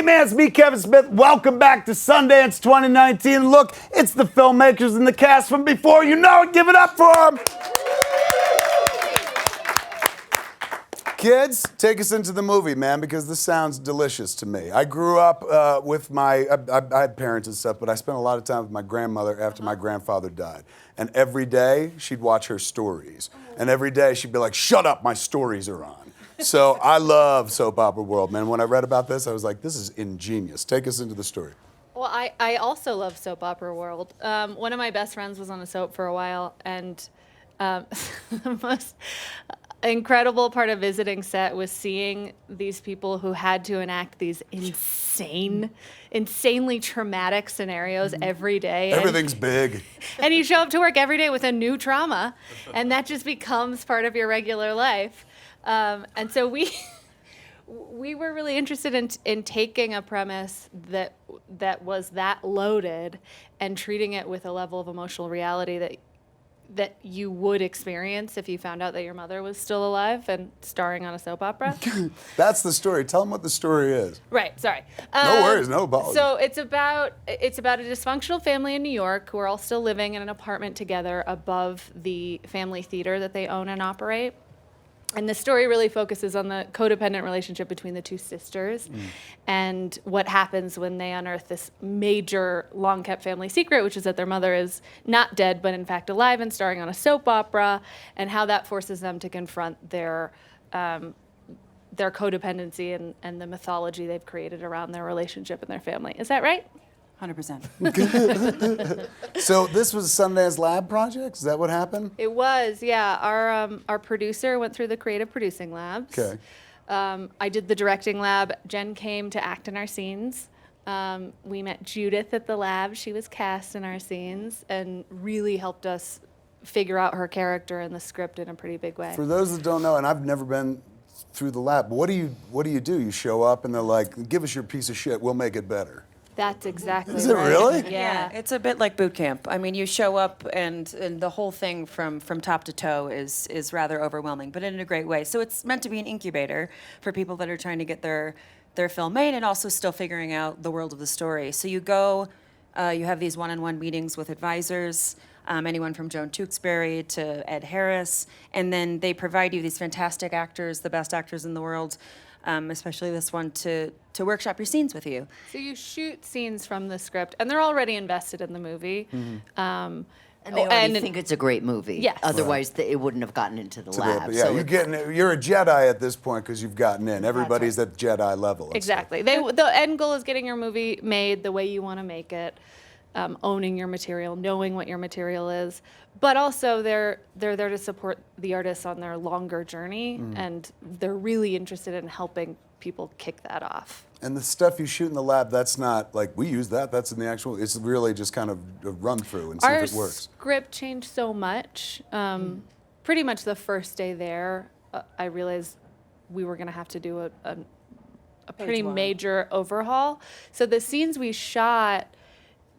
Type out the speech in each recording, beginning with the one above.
Hey man, it's me, Kevin Smith. Welcome back to Sundance 2019. Look, it's the filmmakers and the cast from before. You know it. Give it up for them. Kids, take us into the movie, man, because this sounds delicious to me. I grew up with I had parents and stuff, but I spent a lot of time with my grandmother after my grandfather died. And every day, she'd watch her stories. And every day, she'd be like, shut up, my stories are on. So I love soap opera world, man. When I read about this, I was like, this is ingenious. Take us into the story. Well, I also love soap opera world. One of my best friends was on a soap for a while, and the most incredible part of visiting set was seeing these people who had to enact these insanely traumatic scenarios every day. Everything's big. And you show up to work every day with a new trauma, and that just becomes part of your regular life. And so we were really interested in taking a premise that was that loaded and treating it with a level of emotional reality that you would experience if you found out that your mother was still alive and starring on a soap opera. That's the story. Tell them what the story is. Right, sorry. No worries, no apologies. So it's about a dysfunctional family in New York who are all still living in an apartment together above the family theater that they own and operate. And the story really focuses on the codependent relationship between the two sisters and what happens when they unearth this major long-kept family secret, which is that their mother is not dead, but in fact alive and starring on a soap opera, and how that forces them to confront their codependency and the mythology they've created around their relationship and their family. Is that right? 100%. So this was a Sundance Lab project? Is that what happened? It was, yeah. Our producer went through the creative producing labs. Okay. I did the directing lab. Jen came to act in our scenes. We met Judith at the lab. She was cast in our scenes and really helped us figure out her character and the script in a pretty big way. For those that don't know, and I've never been through the lab, what do you do? You show up and they're like, give us your piece of shit, we'll make it better. That's exactly Is it right. really? Yeah. It's a bit like boot camp. I mean, you show up and the whole thing from top to toe is rather overwhelming, but in a great way. So it's meant to be an incubator for people that are trying to get their film made and also still figuring out the world of the story. So you go, you have these one-on-one meetings with advisors, anyone from Joan Tewksbury to Ed Harris, and then they provide you these fantastic actors, the best actors in the world, especially this one, to workshop your scenes with you. So you shoot scenes from the script, and they're already invested in the movie. And they already think it's a great movie. Yes. Otherwise, it wouldn't have gotten into the lab. Yeah, you're a Jedi at this point because you've gotten in. Everybody's at Jedi level. Exactly. The end goal is getting your movie made the way you want to make it, owning your material, knowing what your material is. But also they're there to support the artists on their longer journey, and they're really interested in helping people kick that off. And the stuff you shoot in the lab, that's not like we use that. That's in the actual. It's really just kind of a run through and see if it works. Our script changed so much. Pretty much the first day there, I realized we were going to have to do a pretty major overhaul. So the scenes we shot,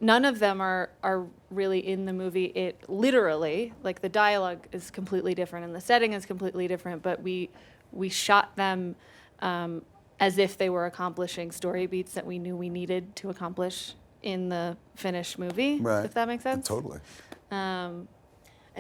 none of them are really in the movie. It literally, like the dialogue is completely different and the setting is completely different, but we shot them as if they were accomplishing story beats that we knew we needed to accomplish in the finished movie, if that makes sense. Totally. And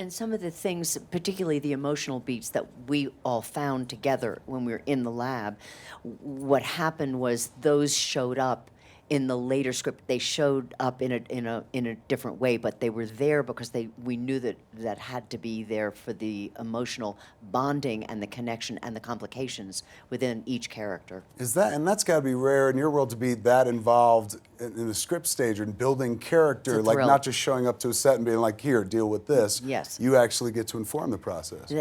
some of the things, particularly the emotional beats that we all found together when we were in the lab, what happened was those showed up in the later script. They showed up in a different way, but they were there because we knew that had to be there for the emotional bonding and the connection and the complications within each character. And that's got to be rare in your world to be that involved in the script stage and building character, like not just showing up to a set and being like, here, deal with this. Yes. You actually get to inform the process.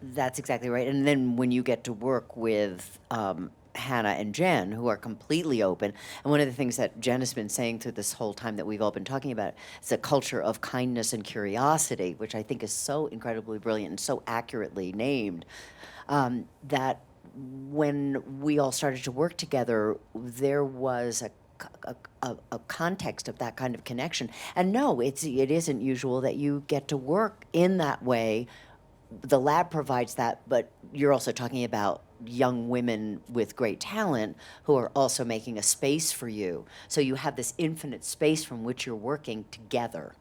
That's exactly right. And then when you get to work with Hannah and Jen, who are completely open. And one of the things that Jen has been saying through this whole time that we've all been talking about is a culture of kindness and curiosity, which I think is so incredibly brilliant and so accurately named, that when we all started to work together, there was a context of that kind of connection. And no, it isn't usual that you get to work in that way. The lab provides that, but you're also talking about young women with great talent who are also making a space for you. So you have this infinite space from which you're working together.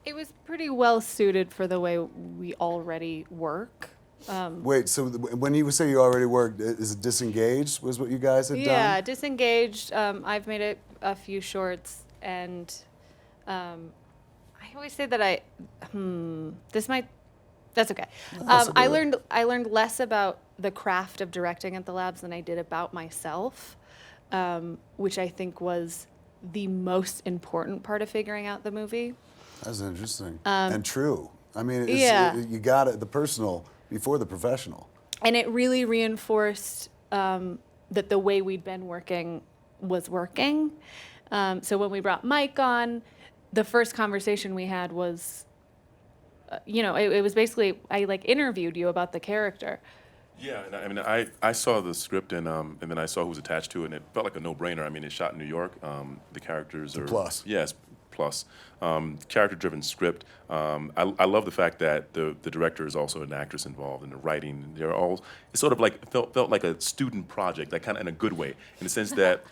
It was pretty well suited for the way we already work. Wait, so when you say you already worked, is it Disengaged was what you guys had done? Yeah, Disengaged. I've made a few shorts, and I always say that that's okay. I learned less about the craft of directing at the labs than I did about myself, which I think was the most important part of figuring out the movie. That's interesting and true. I mean, you got it, the personal before the professional. And it really reinforced that the way we'd been working was working. So when we brought Mike on, the first conversation we had was, it was basically, I interviewed you about the character. Yeah, and I mean, I saw the script and then I saw who was attached to it, and it felt like a no-brainer. I mean, it's shot in New York. The characters are plus. Yes, plus. Character-driven script. I love the fact that the director is also an actress involved in the writing. They're all, it's sort of like, felt like a student project, like kind of in a good way, in the sense that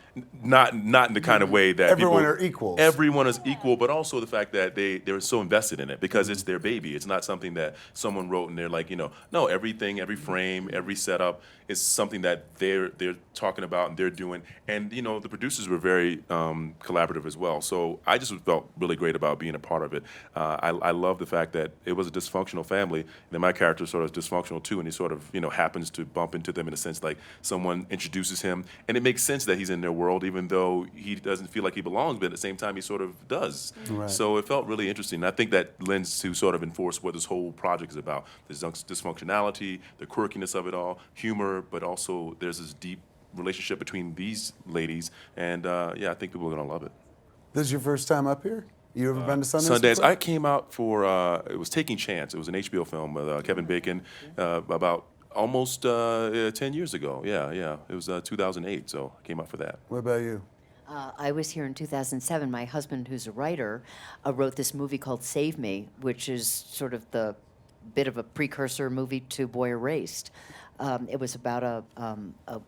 not in the kind of way that Everyone are equals. Everyone is equal, but also the fact that they're so invested in it because it's their baby. It's not something that someone wrote and they're like, no, everything, every frame, every setup is something that they're talking about and they're doing. And the producers were very collaborative as well. So I just felt really great about being a part of it. I love the fact that it was a dysfunctional family, and then my character sort of is dysfunctional too, and he sort of happens to bump into them in a sense like someone introduces him, and it makes sense that he's in their world even though he doesn't feel like he belongs, but at the same time he sort of does. Right. So it felt really interesting. And I think that lends to sort of enforce what this whole project is about: the dysfunctionality, the quirkiness of it all, humor, but also there's this deep relationship between these ladies, and I think people are gonna love it. This is your first time up here? You ever been to Sundance? Sundance. before? I came out for it was Taking Chance. It was an HBO film with Kevin Bacon about almost 10 years ago. Yeah. It was 2008, so I came out for that. What about you? I was here in 2007. My husband, who's a writer, wrote this movie called Save Me, which is sort of the bit of a precursor movie to Boy Erased. It was about a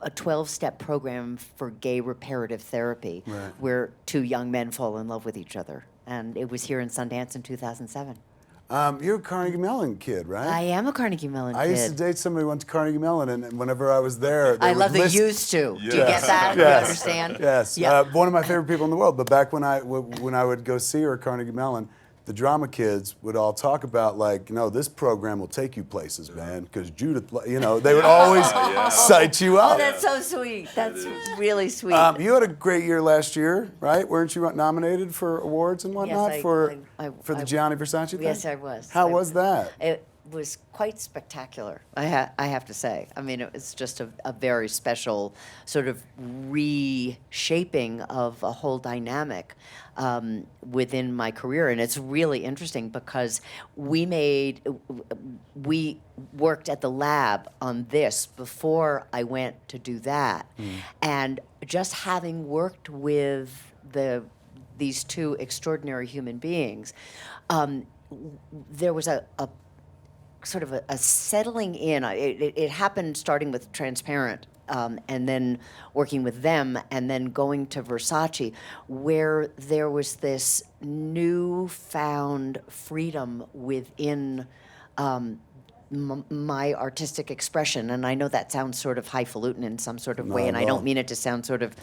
12-step program for gay reparative therapy, Right. where two young men fall in love with each other. And it was here in Sundance in 2007. You're a Carnegie Mellon kid, right? I am a Carnegie Mellon kid. I used to date somebody who went to Carnegie Mellon, and whenever I was there, they I would love the list- used to. Do you Yes. get that? Do you understand? Yes. Yeah. One of my favorite people in the world. But back when I would go see her at Carnegie Mellon, the drama kids would all talk about this program will take you places, man, because Judith, they would always cite you Oh, up. that's so sweet. That's really sweet. You had a great year last year, right? Weren't you nominated for awards and whatnot Yes, for I- the Gianni Versace thing? Yes, I was. How was that? It was quite spectacular, I have to say. I mean, it was just a very special sort of reshaping of a whole dynamic within my career. And it's really interesting because we worked at the lab on this before I went to do that. And just having worked with these two extraordinary human beings, there was a sort of a settling in. It happened starting with Transparent, and then working with them, and then going to Versace, where there was this newfound freedom within my artistic expression. And I know that sounds sort of highfalutin in some sort of way, and I don't mean it to sound sort of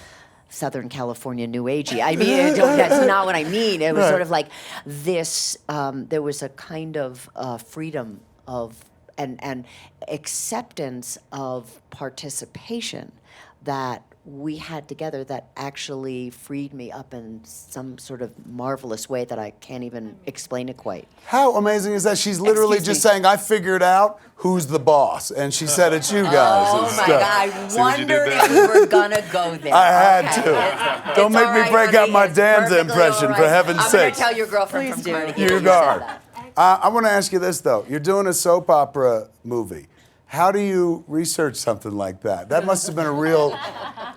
Southern California New Agey. I mean, that's not what I mean. It was sort of like this, there was a kind of freedom of and acceptance of participation that we had together that actually freed me up in some sort of marvelous way that I can't even explain it quite. How amazing is that? She's literally Excuse just me. saying, I figured out who's the boss. And she said it's you guys. Oh and my stuff. God, I See what you did wondered there? if we were gonna go there. I had Okay. to. It's Don't make all me right, break out honey. my It's Danza perfectly impression, all for right. heaven's I'm sakes. gonna tell your girlfriend from Carnegie. Your that you said guard. that. I want to ask you this, though. You're doing a soap opera movie. How do you research something like that? That must have been a real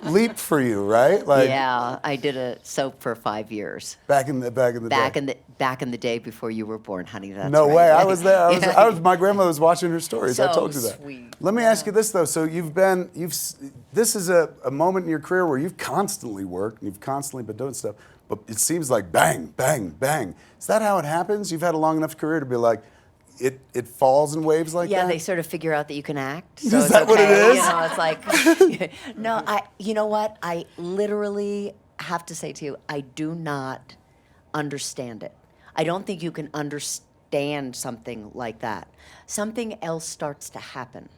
leap for you, right? Like Yeah, I did a soap for 5 years. back in the day. Back in the day before you were born, honey. That's No right. way. I was there. I was. My grandmother was watching her stories. I So told you that. sweet. Let me ask you this though. So this is a moment in your career where you've constantly worked, and you've constantly been doing stuff, but it seems like bang, bang, bang. Is that how it happens? You've had a long enough career to be like, it falls in waves like Yeah, that? they sort of figure out that you can act. Is So it's that what it okay. is? You know, it's like, no, you know what? I literally have to say to you, I do not understand it. I don't think you can understand something like that. Something else starts to happen.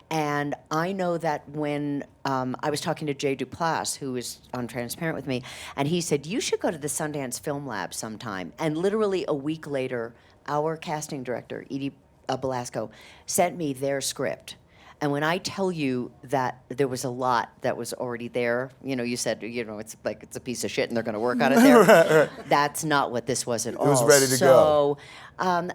And I know that when I was talking to Jay Duplass, who was on Transparent with me, and he said, you should go to the Sundance Film Lab sometime. And literally a week later, our casting director, Edie Belasco, sent me their script. And when I tell you that there was a lot that was already there, you know, you said, you know, it's like it's a piece of shit and they're going to work on it there. Right. That's not what this was at all. It was ready to go. So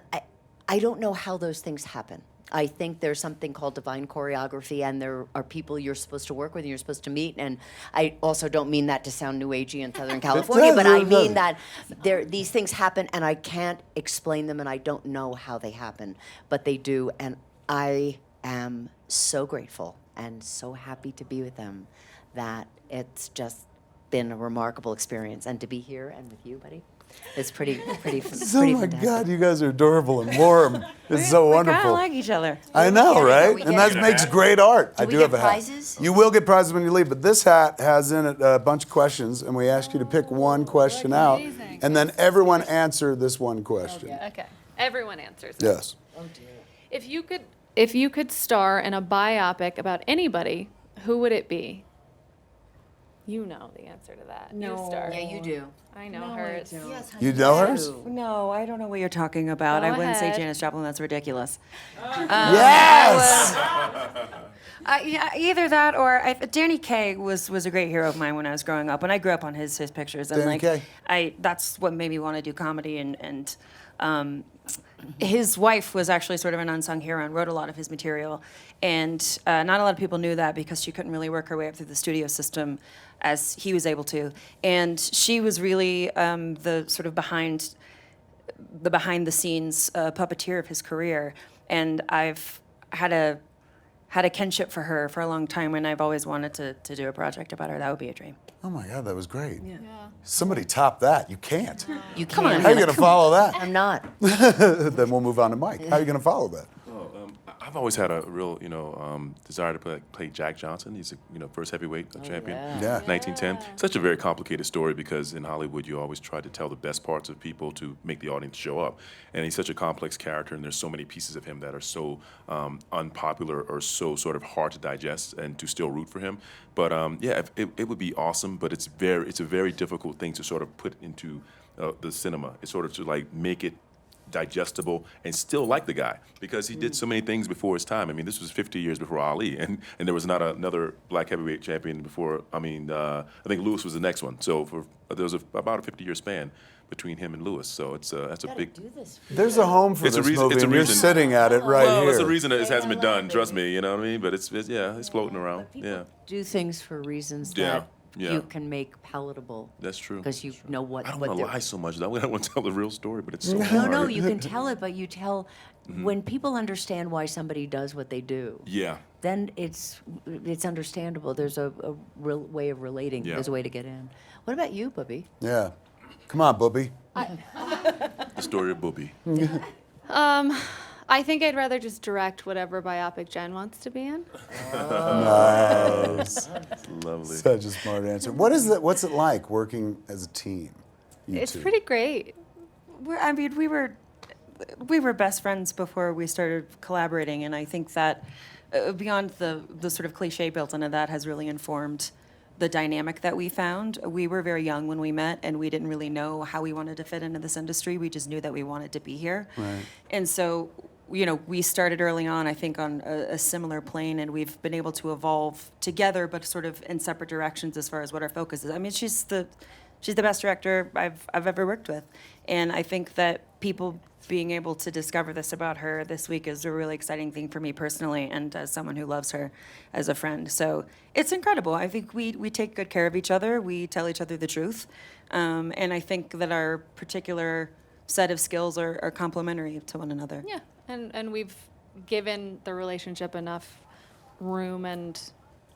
I don't know how those things happen. I think there's something called divine choreography, and there are people you're supposed to work with and you're supposed to meet. And I also don't mean that to sound new agey in Southern California, but I mean that these things happen, and I can't explain them, and I don't know how they happen, but they do. And I am so grateful and so happy to be with them that it's just been a remarkable experience. And to be here and with you, buddy, it's pretty Oh fantastic. my God, you guys are adorable and warm. It's so We wonderful. kind of like each other. I know, Are right? we And getting- that makes great art. I we do get have a hat. prizes? You will get prizes when you leave, but this hat has in it a bunch of questions, and we ask you to pick one question out, amazing. and then everyone answer this one question. Okay. Everyone answers. Yes. If you could star in a biopic about anybody, who would it be? You know the answer to that. You No. star. Yeah, you do. I know hers. You know hers? No, I don't know what you're talking about. Go I wouldn't say ahead. Janis Joplin. That's ridiculous. Yes! Yeah, either that or Danny Kaye was a great hero of mine when I was growing up, and I grew up on his pictures. And Danny Kaye. that's what made me want to do comedy. And his wife was actually sort of an unsung hero and wrote a lot of his material. And not a lot of people knew that because she couldn't really work her way up through the studio system as he was able to. And she was really the sort of behind the scenes puppeteer of his career. And I've had a kinship for her for a long time, and I've always wanted to do a project about her. That would be a dream. Oh my God, that was great. Yeah. Somebody top that. You can't. You can't. How are you going to follow that? I'm not. Then we'll move on to Mike. How are you going to follow that? I've always had a real, desire to play Jack Johnson. He's a, first heavyweight champion, Yeah. 1910. Such a very complicated story because in Hollywood you always try to tell the best parts of people to make the audience show up. And he's such a complex character, and there's so many pieces of him that are so unpopular or so sort of hard to digest and to still root for him. But it would be awesome. But it's a very difficult thing to sort of put into the cinema. It's sort of to like make it digestible and still like the guy because he did so many things before his time. I mean, this was 50 years before Ali, and there was not another black heavyweight champion before. I think Lewis was the next one. So there was about a 50-year span between him and Lewis. So that's a big. There's a home for It's a this reason- movie, it's a and you're reason. sitting at it right Well, here. that's the reason that it hasn't been done. Trust me, you know what I mean. But it's floating around. Yeah, Do things for reasons Yeah, that yeah. you can make palatable. that's true. Because you know what. I don't what want to they're- lie so much. I don't want to tell the real story, but it's so No, hard. no, you can tell it, but you tell when people understand why somebody does what they do. Yeah. Then it's understandable. There's a real way of relating. Yeah. There's a way to get in. What about you, Bubby? Yeah. Come on, Bubby. The story of Booby. I think I'd rather just direct whatever biopic Jen wants to be in. Nice. Lovely. Such a smart answer. What's it like working as a team? You It's two? pretty great. We were best friends before we started collaborating, and I think that beyond the sort of cliche built into that has really informed the dynamic that we found. We were very young when we met, and we didn't really know how we wanted to fit into this industry. We just knew that we wanted to be here. Right. And so, we started early on, I think, on a similar plane, and we've been able to evolve together, but sort of in separate directions as far as what our focus is. I mean, she's the She's the best director I've ever worked with. And I think that people being able to discover this about her this week is a really exciting thing for me personally, and as someone who loves her as a friend. So it's incredible. I think we take good care of each other. We tell each other the truth. And I think that our particular set of skills are complementary to one another. Yeah, and we've given the relationship enough room and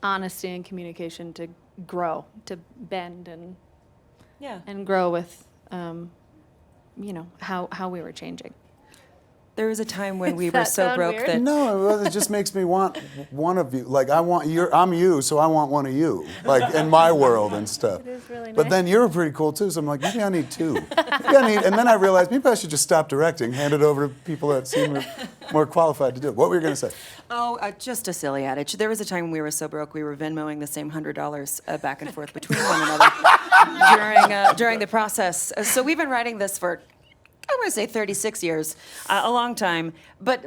honesty and communication to grow, to bend and grow with, how we were changing. There was a time when we Does were that so sound broke weird? that No, well, it just makes me want one of you. Like I'm you, so I want one of you. Like in my world and stuff. It is really But nice. then you're pretty cool too, so I'm like, maybe I need two. And then I realized maybe I should just stop directing, hand it over to people that seem more qualified to do it. What were you going to say? just a silly adage. There was a time when we were so broke we were Venmoing the same $100 back and forth between one another during the process. So we've been writing this for, I want to say 36 years, a long time. But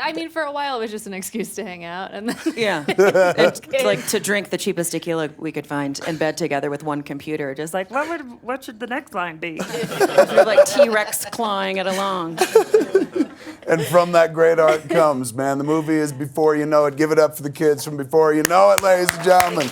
I mean, for a while it was just an excuse to hang out, and then yeah, and, like to drink the cheapest tequila we could find in bed together with one computer. Just like, what should the next line be? We're like T-Rex clawing it along. And from that great art comes, man. The movie is Before You Know It. Give it up for the kids from Before You Know It, ladies and gentlemen.